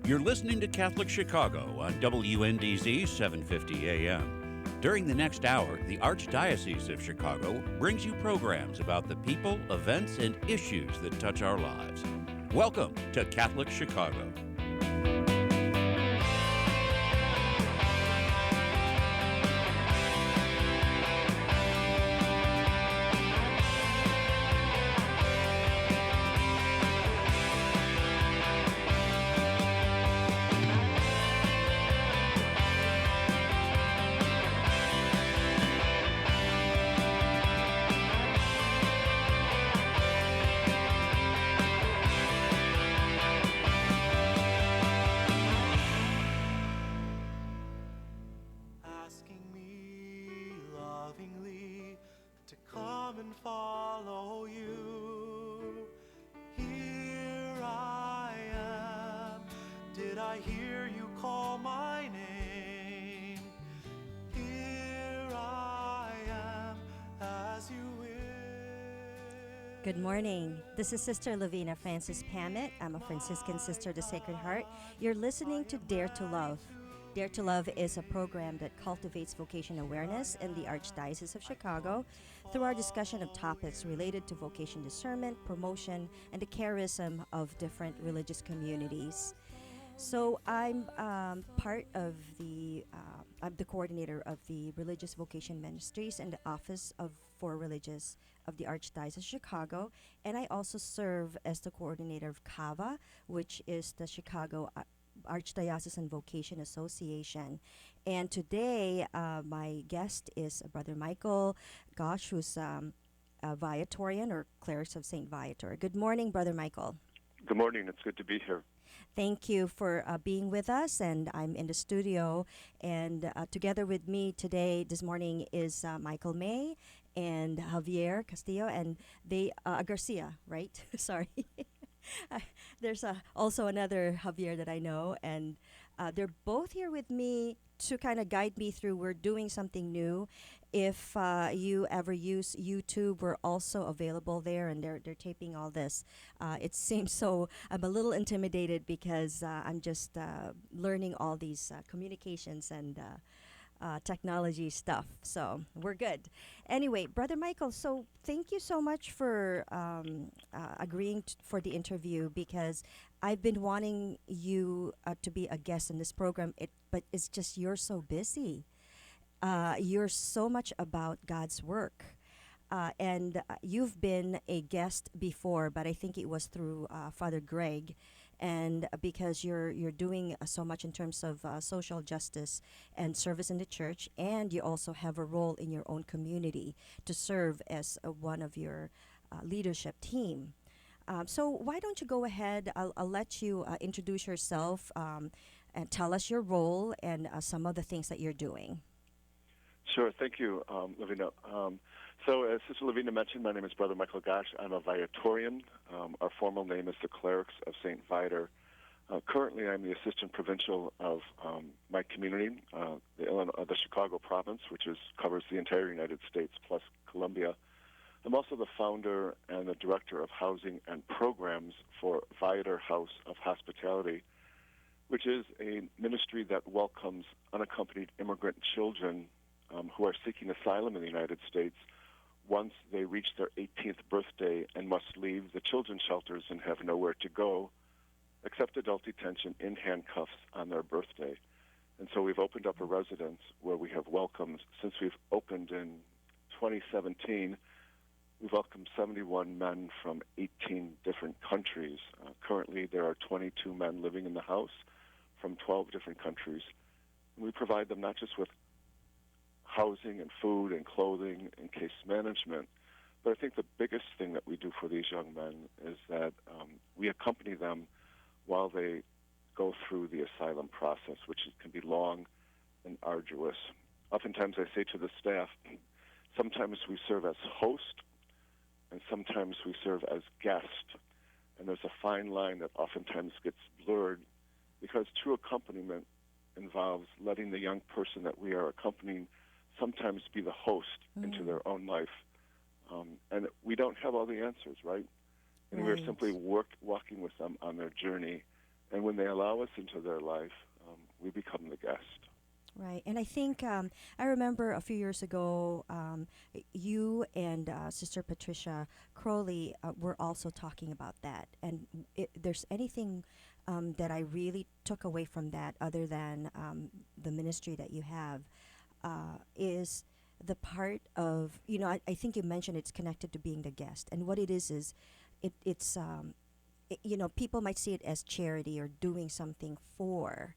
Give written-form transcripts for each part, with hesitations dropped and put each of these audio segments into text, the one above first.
You're listening to Catholic Chicago on WNDZ 750 AM. During the next hour, the Archdiocese of Chicago brings you programs about the people, events, and issues that touch our lives. Welcome to Catholic Chicago. Good morning. This is Sister Lovina Francis Pammit. I'm a Franciscan Sister of the Sacred Heart. You're listening to Dare to Love. Dare to Love is a program that cultivates vocation awareness in the Archdiocese of Chicago through our discussion of topics related to vocation discernment, promotion, and the charism of different religious communities. So I'm part of I'm the coordinator of the Religious Vocation Ministries and the Office for Religious of the Archdiocese of Chicago, and I also serve as the coordinator of CAVA, which is the Chicago Archdiocesan Vocation Association. And today, my guest is Brother Michael Gosch, who's a Viatorian or Clerics of St. Viator. Good morning, Brother Michael. Good morning. It's good to be here. Thank you for being with us, and I'm in the studio, and together with me this morning is Michael May and Javier Castillo, and they Garcia, right? Sorry. There's also another Javier that I know, and they're both here with me to kind of guide me through. We're doing something new. If you ever use YouTube, we're also available there, and they're taping all this. It seems so. I'm a little intimidated because I'm just learning all these communications and technology stuff. So we're good. Anyway, Brother Michael, so thank you so much for agreeing for the interview, because I've been wanting you to be a guest in this program, but it's just you're so busy. You're so much about God's work. And you've been a guest before, but I think it was through Father Greg, and because you're doing so much in terms of social justice and service in the church, and you also have a role in your own community to serve as one of your leadership team. So why don't you go ahead? I'll let you introduce yourself and tell us your role and some of the things that you're doing. Sure. Thank you, Lovina. So as Sister Lovina mentioned, my name is Brother Michael Gosch. I'm a Viatorian. Our formal name is the Clerics of St. Viator. Currently, I'm the Assistant Provincial of my community, the Chicago province, which covers the entire United States plus Colombia. I'm also the founder and the Director of Housing and Programs for Viator House of Hospitality, which is a ministry that welcomes unaccompanied immigrant children who are seeking asylum in the United States once they reach their 18th birthday and must leave the children's shelters and have nowhere to go except adult detention in handcuffs on their birthday. And so we've opened up a residence where we have welcomed, since we've opened in 2017, we've welcomed 71 men from 18 different countries. Currently, there are 22 men living in the house from 12 different countries. And we provide them not just with housing and food and clothing and case management, but I think the biggest thing that we do for these young men is that we accompany them while they go through the asylum process, which can be long and arduous. Oftentimes I say to the staff, sometimes we serve as host and sometimes we serve as guest. And there's a fine line that oftentimes gets blurred because true accompaniment involves letting the young person that we are accompanying sometimes be the host into their own life. And we don't have all the answers, right? And we're simply walking with them on their journey And when they allow us into their life, we become the guest. Right. And I think I remember a few years ago, you and Sister Patricia Crowley were also talking about that. And there's anything that I really took away from that, other than the ministry that you have, is the part of, I think you mentioned it's connected to being the guest. And what it is it's, people might see it as charity or doing something for,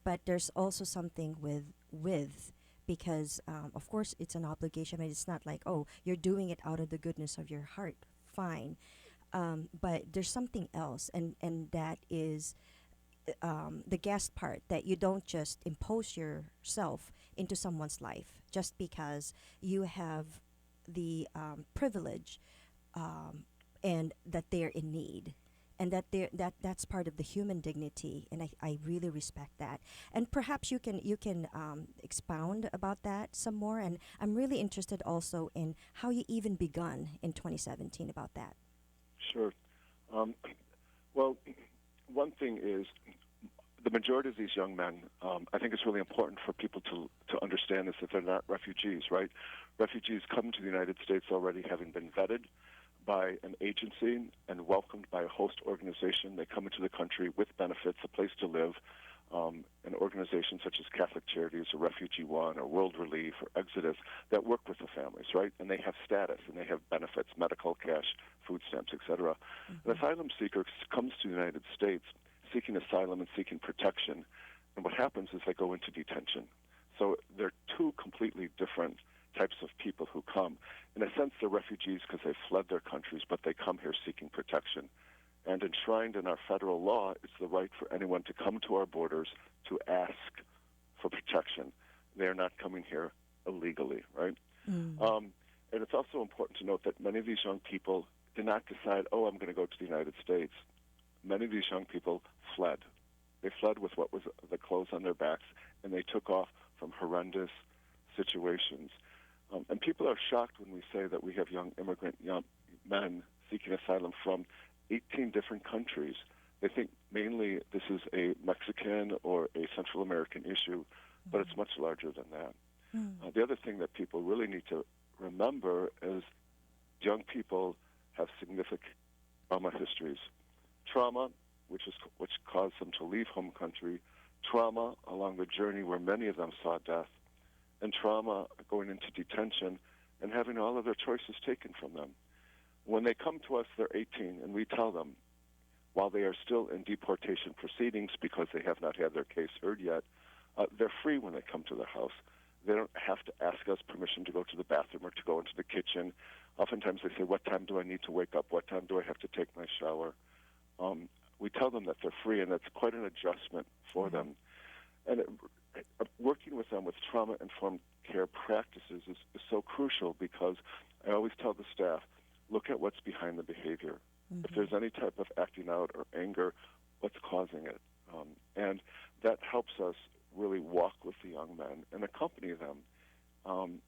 but there's also something with because of course it's an obligation. I mean, it's not like, oh, you're doing it out of the goodness of your heart, fine, but there's something else, and that is the guest part, that you don't just impose yourself into someone's life just because you have the privilege, and that they're in need, and that's part of the human dignity, and I really respect that. And perhaps you can expound about that some more, and I'm really interested also in how you even begun in 2017 about that. Sure. Well, one thing is, the majority of these young men, I think it's really important for people to understand this, that they're not refugees, right? Refugees come to the United States already having been vetted by an agency and welcomed by a host organization. They come into the country with benefits, a place to live, an organization such as Catholic Charities or Refugee One or World Relief or Exodus that work with the families, right? And they have status and they have benefits, medical, cash, food stamps, etc. Mm-hmm. An asylum seeker comes to the United States seeking asylum and seeking protection, and what happens is they go into detention. So they're two completely different types of people who come. In a sense, they're refugees because they fled their countries, but they come here seeking protection. And enshrined in our federal law is the right for anyone to come to our borders to ask for protection. They are not coming here illegally, right? Mm. And it's also important to note that many of these young people did not decide, oh, I'm going to go to the United States. Many of these young people fled. They fled with what was the clothes on their backs, and they took off from horrendous situations. And people are shocked when we say that we have young men seeking asylum from 18 different countries. They think mainly this is a Mexican or a Central American issue, but it's much larger than that. The other thing that people really need to remember is young people have significant trauma histories. Trauma, which caused them to leave home country, trauma along the journey where many of them saw death, and trauma going into detention and having all of their choices taken from them. When they come to us, they're 18, and we tell them, while they are still in deportation proceedings because they have not had their case heard yet, they're free when they come to the house. They don't have to ask us permission to go to the bathroom or to go into the kitchen. Oftentimes they say, what time do I need to wake up? What time do I have to take my shower? We tell them that they're free, and that's quite an adjustment for them. And working with them with trauma-informed care practices is so crucial, because I always tell the staff, look at what's behind the behavior. If there's any type of acting out or anger, what's causing it? And that helps us really walk with the young men and accompany them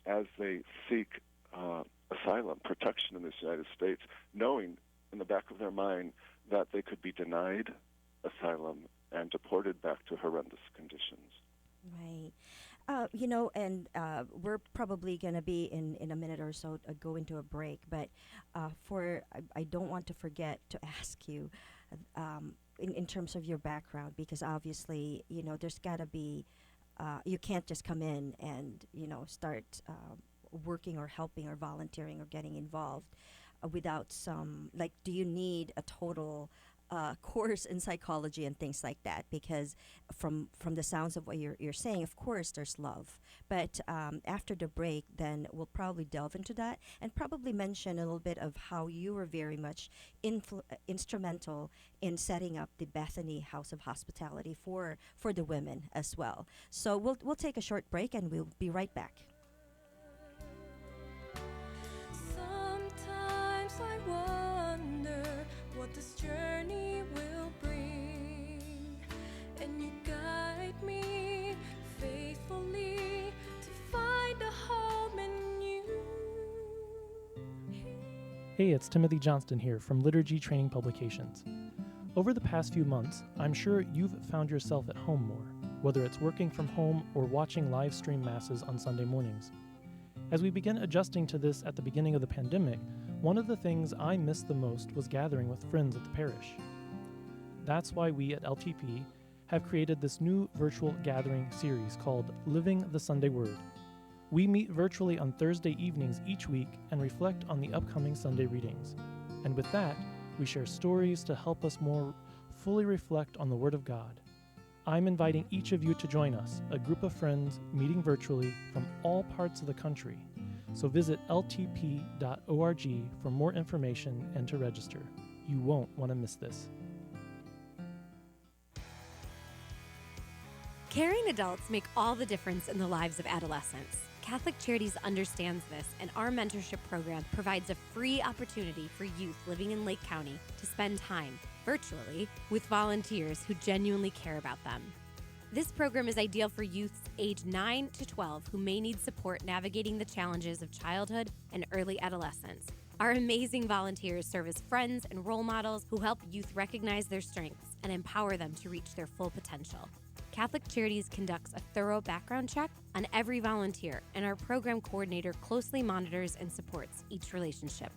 as they seek asylum, protection in the United States, knowing in the back of their mind that they could be denied asylum and deported back to horrendous conditions. Right. And we're probably going to be in a minute or so go into a break, but I don't want to forget to ask you in terms of your background, because obviously, there's got to be, you can't just come in and, start working or helping or volunteering or getting involved without some, do you need a total course in psychology and things like that? Because from the sounds of what you're saying, of course there's love, but after the break, then we'll probably delve into that and probably mention a little bit of how you were very much instrumental in setting up the Bethany House of Hospitality for the women as well. So we'll take a short break and we'll be right back. Sometimes I wonder what this journey will bring, and you guide me faithfully to find a home in you. Hey, it's Timothy Johnston here from Liturgy Training Publications. Over the past few months, I'm sure you've found yourself at home more, whether it's working from home or watching live stream masses on Sunday mornings. As we began adjusting to this at the beginning of the pandemic, one of the things I missed the most was gathering with friends at the parish. That's why we at LTP have created this new virtual gathering series called Living the Sunday Word. We meet virtually on Thursday evenings each week and reflect on the upcoming Sunday readings. And with that, we share stories to help us more fully reflect on the Word of God. I'm inviting each of you to join us, a group of friends meeting virtually from all parts of the country. So visit ltp.org for more information and to register. You won't want to miss this. Caring adults make all the difference in the lives of adolescents. Catholic Charities understands this, and our mentorship program provides a free opportunity for youth living in Lake County to spend time, virtually, with volunteers who genuinely care about them. This program is ideal for youths age 9 to 12 who may need support navigating the challenges of childhood and early adolescence. Our amazing volunteers serve as friends and role models who help youth recognize their strengths and empower them to reach their full potential. Catholic Charities conducts a thorough background check on every volunteer, and our program coordinator closely monitors and supports each relationship.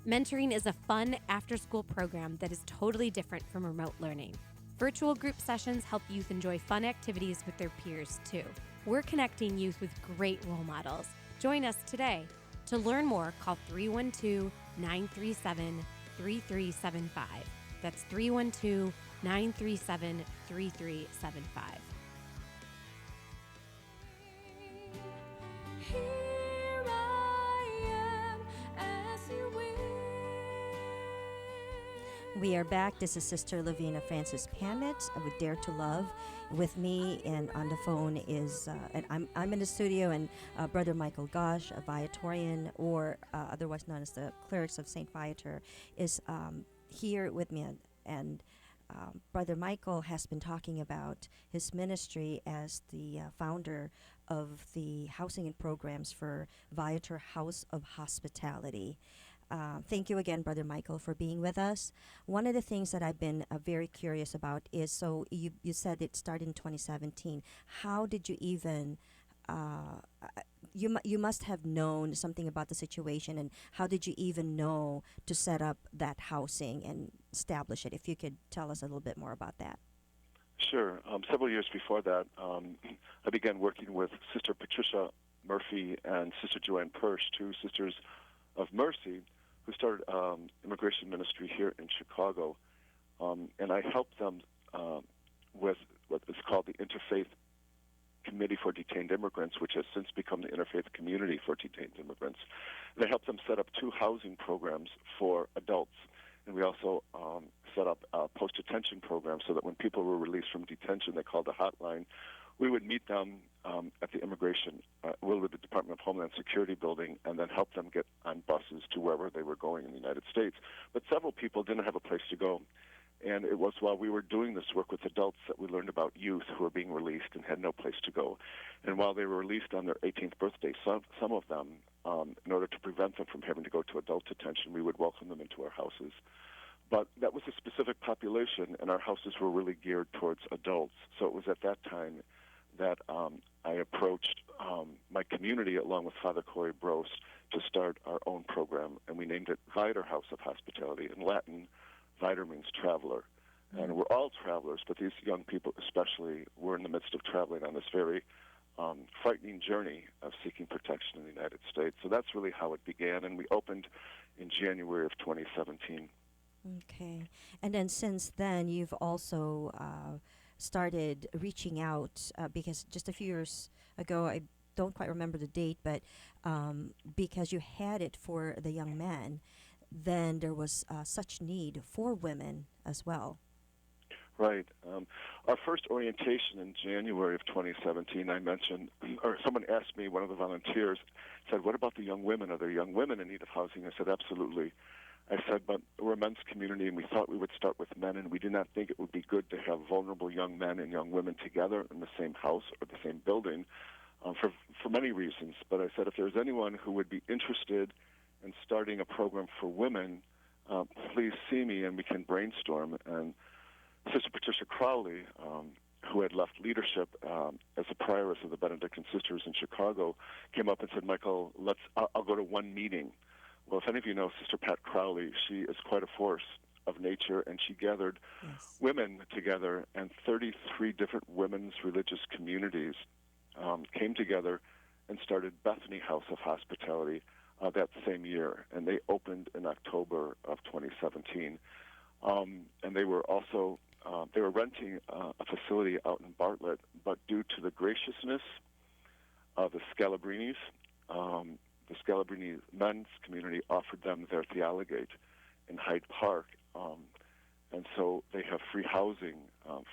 Mentoring is a fun after-school program that is totally different from remote learning. Virtual group sessions help youth enjoy fun activities with their peers, too. We're connecting youth with great role models. Join us today. To learn more, call 312-937-3375. That's 312-937-3375. Here I am, as you will. We are back. This is Sister Lovina Francis Pammit with Dare to Love. With me and on the phone is, and I'm in the studio, and Brother Michael Gosch, a Viatorian, or otherwise known as the Clerics of St. Viator, is here with me. And Brother Michael has been talking about his ministry as the founder of the housing and programs for Viator House of Hospitality. Thank you again, Brother Michael, for being with us. One of the things that I've been very curious about is, so you said it started in 2017. How did you even, you must have known something about the situation, and how did you even know to set up that housing and establish it? If you could tell us a little bit more about that. Sure. Several years before that, I began working with Sister Patricia Murphy and Sister Joanne Persh, two sisters of mercy, who started immigration ministry here in Chicago. And I helped them with what is called the Interfaith Committee for Detained Immigrants, which has since become the Interfaith Community for Detained Immigrants. And I helped them set up 2 housing programs for adults. And we also set up a post-detention program so that when people were released from detention, they called a hotline. We would meet them at the immigration, with the Department of Homeland Security building, and then help them get on buses to wherever they were going in the United States. But several people didn't have a place to go. And it was while we were doing this work with adults that we learned about youth who were being released and had no place to go. And while they were released on their 18th birthday, some of them, in order to prevent them from having to go to adult detention, we would welcome them into our houses. But that was a specific population, and our houses were really geared towards adults. So it was at that time that I approached my community along with Father Corey Bros to start our own program, and we named it Viator House of Hospitality. In Latin, Viator means traveler. And we're all travelers, but these young people especially were in the midst of traveling on this very frightening journey of seeking protection in the United States. So that's really how it began, and we opened in January of 2017. Okay. And then since then, you've also started reaching out because just a few years ago, I don't quite remember the date, but because you had it for the young men, then there was such need for women as well. Right. Our first orientation in January of 2017, I mentioned, or someone asked me, one of the volunteers said, what about the young women? Are there young women in need of housing? I said, absolutely. I said, but we're a men's community, and we thought we would start with men, and we did not think it would be good to have vulnerable young men and young women together in the same house or the same building for many reasons. But I said, if there's anyone who would be interested in starting a program for women, please see me, and we can brainstorm. And Sister Patricia Crowley, who had left leadership as a prioress of the Benedictine Sisters in Chicago, came up and said, Michael, I'll go to one meeting. Well, if any of you know Sister Pat Crowley, she is quite a force of nature, and she gathered women together, and 33 different women's religious communities came together and started Bethany House of Hospitality that same year, and they opened in October of 2017. And they were also they were renting a facility out in Bartlett, but due to the graciousness of the Scalabrinis men's community offered them their theologate in Hyde Park, and so they have free housing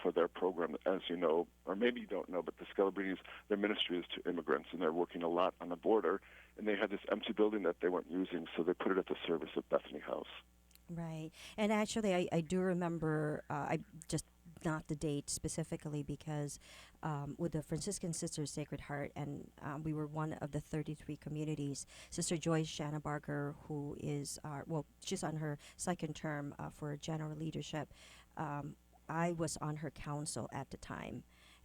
for their program, as you know, or maybe you don't know, but the Scalabrinis, their ministry is to immigrants, and they're working a lot on the border, and they had this empty building that they weren't using, so they put it at the service of Bethany House. Right. And actually, I do remember, I just not the date specifically, because with the Franciscan Sisters Sacred Heart, and we were one of the 33 communities. Sister Joyce Shanabarger, who is, she's on her second term for general leadership. I was on her council at the time.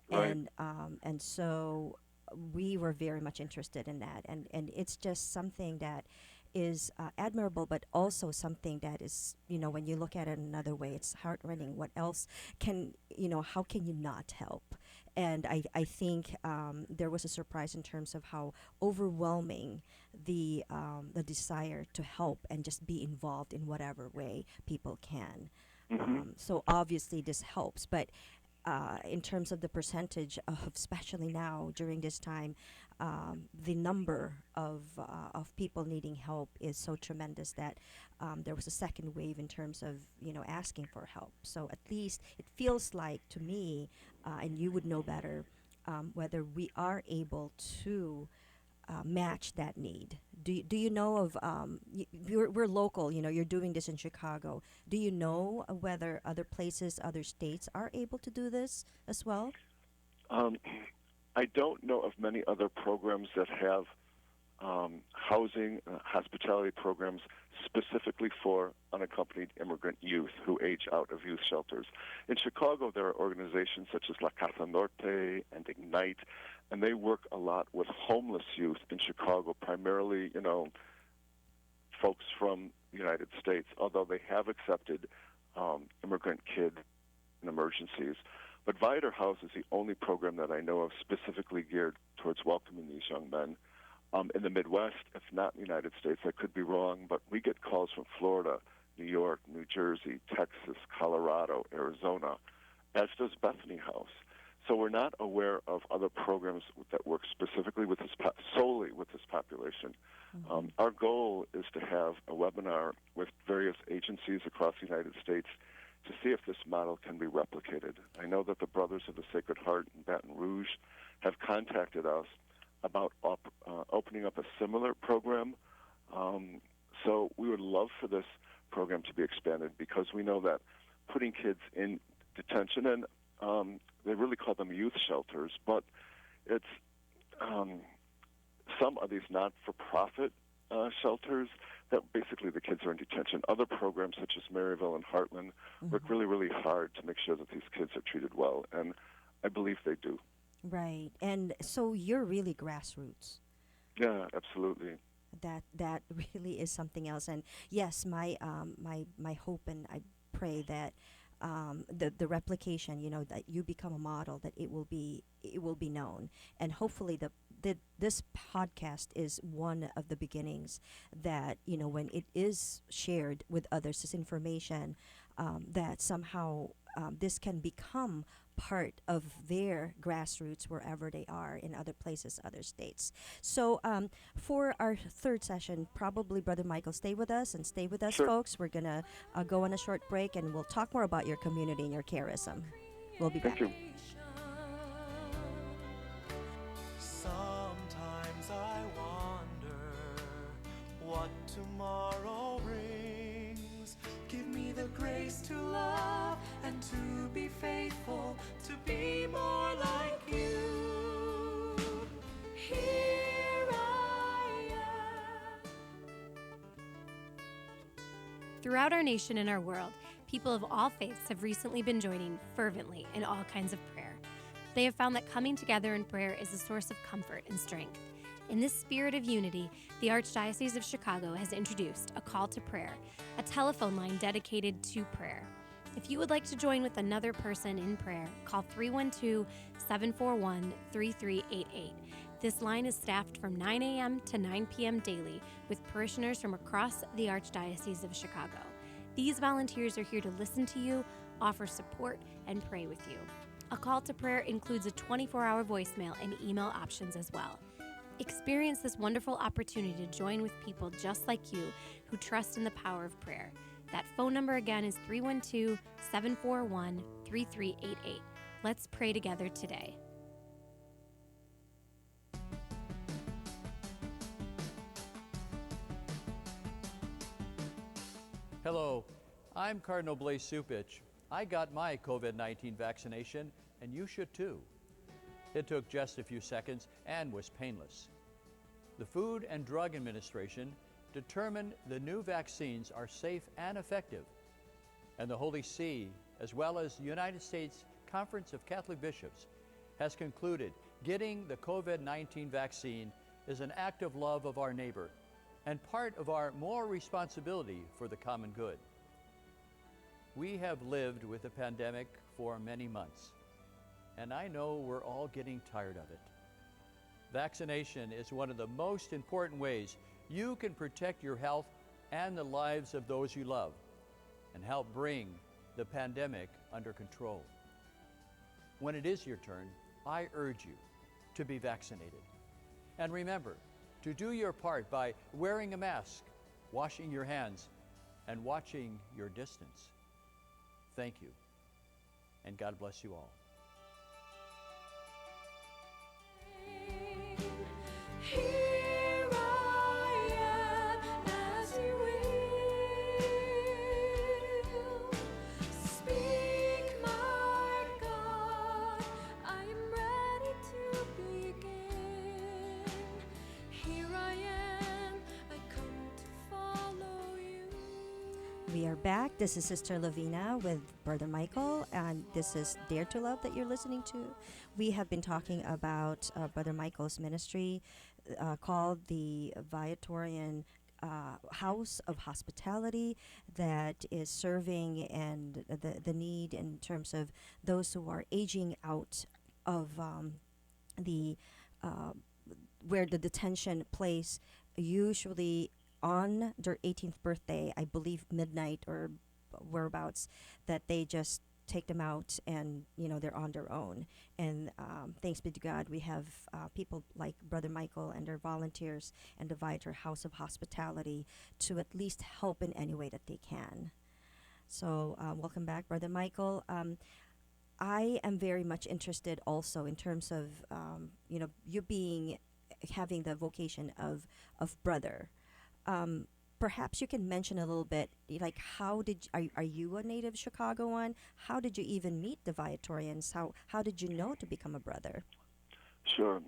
Right. And so we were very much interested in that. And it's just something that is admirable, but also something that is, when you look at it another way, it's heart-rending. What else how can you not help? And I think there was a surprise in terms of how overwhelming the desire to help and just be involved in whatever way people can. So obviously this helps, but in terms of the percentage of, especially now during this time, the number of people needing help is so tremendous that there was a second wave in terms of asking for help. So at least it feels like to me, and you would know better, whether we are able to match that need. Do you know of we're local, you're doing this in Chicago. Do you know whether other places, other states are able to do this as well? I don't know of many other programs that have housing, hospitality programs specifically for unaccompanied immigrant youth who age out of youth shelters. In Chicago, there are organizations such as La Casa Norte and Ignite, and they work a lot with homeless youth in Chicago, primarily, folks from the United States, although they have accepted immigrant kids in emergencies. But Vider House is the only program that I know of specifically geared towards welcoming these young men. In the Midwest, if not in the United States, I could be wrong, but we get calls from Florida, New York, New Jersey, Texas, Colorado, Arizona, as does Bethany House. So we're not aware of other programs that work specifically with this solely with this population. Our goal is to have a webinar with various agencies across the United States to see if this model can be replicated. I know that the Brothers of the Sacred Heart in Baton Rouge have contacted us about opening up a similar program. So we would love for this program to be expanded, because we know that putting kids in detention, and they really call them youth shelters, but it's some of these not-for-profit shelters that basically the kids are in detention. Other programs such as Maryville and Heartland work really, really hard to make sure that these kids are treated well, and I believe they do. Right. And so you're really grassroots. Yeah, absolutely. That really is something else. And yes, my hope, and I pray that the replication, that you become a model, that it will be known, and hopefully this podcast is one of the beginnings that when it is shared with others, this information, that somehow this can become part of their grassroots wherever they are, in other places, other states. So for our third session, probably Brother Michael, stay with us, Sure. folks. We're going to go on a short break, and we'll talk more about your community and your charism. We'll be back. Thank you. Sometimes I wonder what tomorrow brings. Give me the grace to love and to be faithful, to be more like you. Here I am. Throughout our nation and our world, People of all faiths have recently been joining fervently in all kinds of prayer. They have found that coming together in prayer is a source of comfort and strength. In this spirit of unity, the Archdiocese of Chicago has introduced a call to prayer, a telephone line dedicated to prayer. If you would like to join with another person in prayer, call 312-741-3388. This line is staffed from 9 a.m. to 9 p.m. daily with parishioners from across the Archdiocese of Chicago. These volunteers are here to listen to you, offer support, and pray with you. A call to prayer includes a 24-hour voicemail and email options as well. Experience this wonderful opportunity to join with people just like you who trust in the power of prayer. That phone number again is 312-741-3388. Let's pray together today. Hello, I'm Cardinal Blaise Supich. I got my COVID-19 vaccination, and you should too. It took just a few seconds and was painless. The Food and Drug Administration determined the new vaccines are safe and effective, and the Holy See, as well as the United States Conference of Catholic Bishops, has concluded getting the COVID-19 vaccine is an act of love of our neighbor and part of our moral responsibility for the common good. We have lived with the pandemic for many months, and I know we're all getting tired of it. Vaccination is one of the most important ways you can protect your health and the lives of those you love and help bring the pandemic under control. When it is your turn, I urge you to be vaccinated. And remember to do your part by wearing a mask, washing your hands, and watching your distance. Thank you, and God bless you all. Here I am, as you will. Speak, my God, I am ready to begin. Here I am, I come to follow you. We are back. This is Sister Lovina with Brother Michael, and this is Dare to Love that you're listening to. We have been talking about Brother Michael's ministry called the Viatorian House of Hospitality that is serving and the need in terms of those who are aging out of the where the detention place, usually on their 18th birthday, I believe midnight or whereabouts, that they just take them out and they're on their own. And thanks be to God, we have people like Brother Michael and their volunteers and the Viator House of Hospitality to at least help in any way that they can. So welcome back, Brother Michael. I am very much interested also in terms of you having the vocation of brother. Perhaps you can mention a little bit, like are you a native Chicagoan? How did you even meet the Viatorians? How did you know to become a brother? Sure.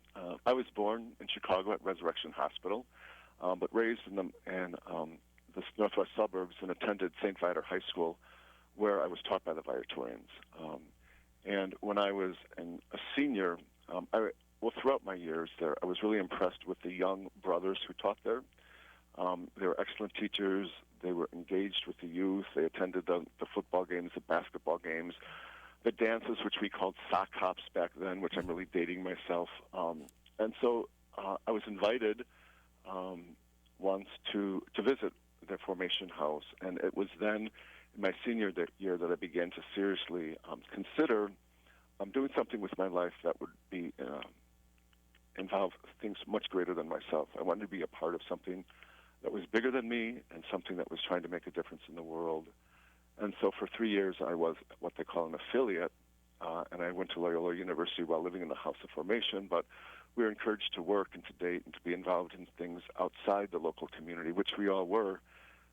I was born in Chicago at Resurrection Hospital, but raised in the northwest suburbs and attended St. Viator High School, where I was taught by the Viatorians. And when I was a senior, throughout my years there, I was really impressed with the young brothers who taught there. They were excellent teachers. They were engaged with the youth. They attended the football games, the basketball games, the dances, which we called sock hops back then, which I'm really dating myself. And so I was invited once to visit their formation house. And it was then in my senior year that I began to seriously consider doing something with my life that would be involve things much greater than myself. I wanted to be a part of something that was bigger than me and something that was trying to make a difference in the world. And so for 3 years, I was what they call an affiliate, and I went to Loyola University while living in the House of Formation, but we were encouraged to work and to date and to be involved in things outside the local community, which we all were.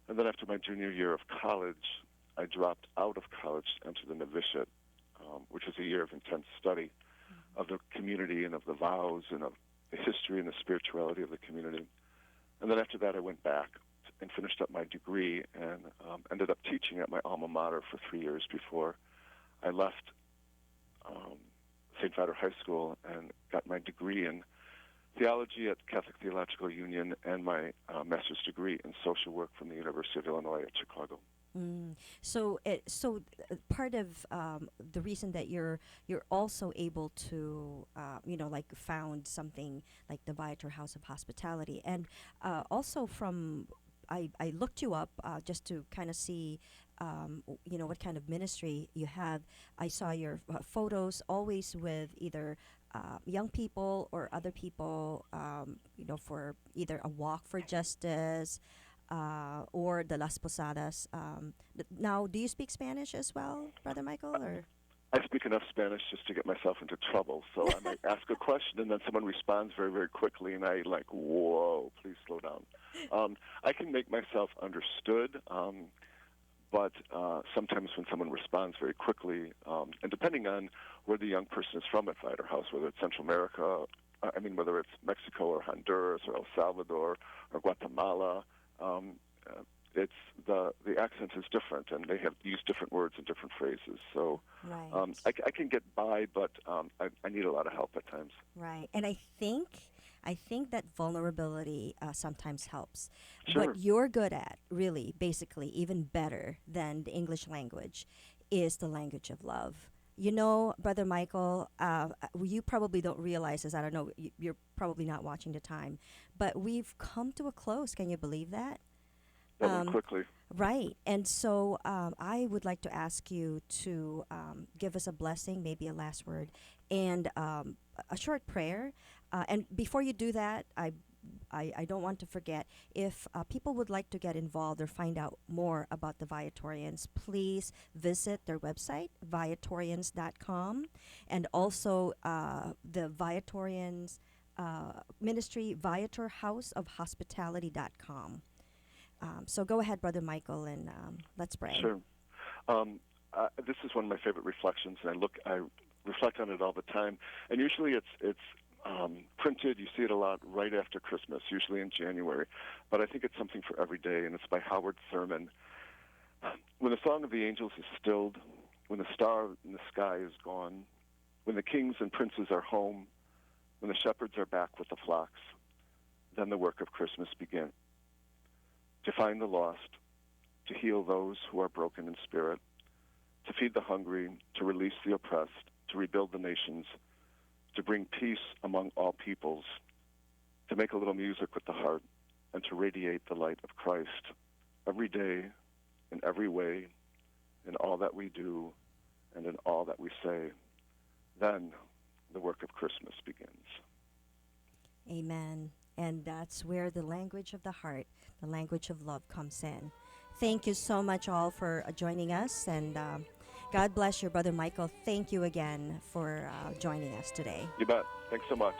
And then after my junior year of college, I dropped out of college to enter the novitiate, which is a year of intense study of the community and of the vows and of the history and the spirituality of the community. And then after that, I went back and finished up my degree and ended up teaching at my alma mater for 3 years before I left St. Viator High School and got my degree in theology at Catholic Theological Union and my master's degree in social work from the University of Illinois at Chicago. So part of the reason that you're also able to like found something like the Viator House of Hospitality, and also from I looked you up just to kind of see what kind of ministry you have. I saw your photos always with either young people or other people, for either a walk for justice. Or the Las Posadas. Now, do you speak Spanish as well, Brother Michael? Or I speak enough Spanish just to get myself into trouble. So I might ask a question, and then someone responds very, very quickly, and I like, whoa, please slow down. I can make myself understood, but sometimes when someone responds very quickly, and depending on where the young person is from at Viator House, whether it's Central America, whether it's Mexico or Honduras or El Salvador or Guatemala, it's the accent is different, and they have used different words and different phrases. So right. I can get by, but I need a lot of help at times. Right, and I think that vulnerability sometimes helps. Sure. What you're good at, really, basically, even better than the English language, is the language of love. You know, Brother Michael, you probably don't realize this. I don't know. You're probably not watching the time. But we've come to a close. Can you believe that? That went quickly. Right. And so I would like to ask you to give us a blessing, maybe a last word, and a short prayer. And before you do that, I don't want to forget, if people would like to get involved or find out more about the Viatorians, please visit their website, viatorians.com, and also the Viatorians ministry, viatorhouseofhospitality.com. So go ahead, Brother Michael, and let's pray. Sure. This is one of my favorite reflections, and I reflect on it all the time. And usually it's printed. You see it a lot right after Christmas, usually in January. But I think it's something for every day, and it's by Howard Thurman. When the song of the angels is stilled, when the star in the sky is gone, when the kings and princes are home, when the shepherds are back with the flocks, then the work of Christmas begins. To find the lost, to heal those who are broken in spirit, to feed the hungry, to release the oppressed, to rebuild the nations, to bring peace among all peoples, to make a little music with the heart, and to radiate the light of Christ every day, in every way, in all that we do, and in all that we say. Then the work of Christmas begins. Amen. And that's where the language of the heart, the language of love, comes in. Thank you so much all for joining us, and God bless you, Brother Michael. Thank you again for joining us today. You bet. Thanks so much.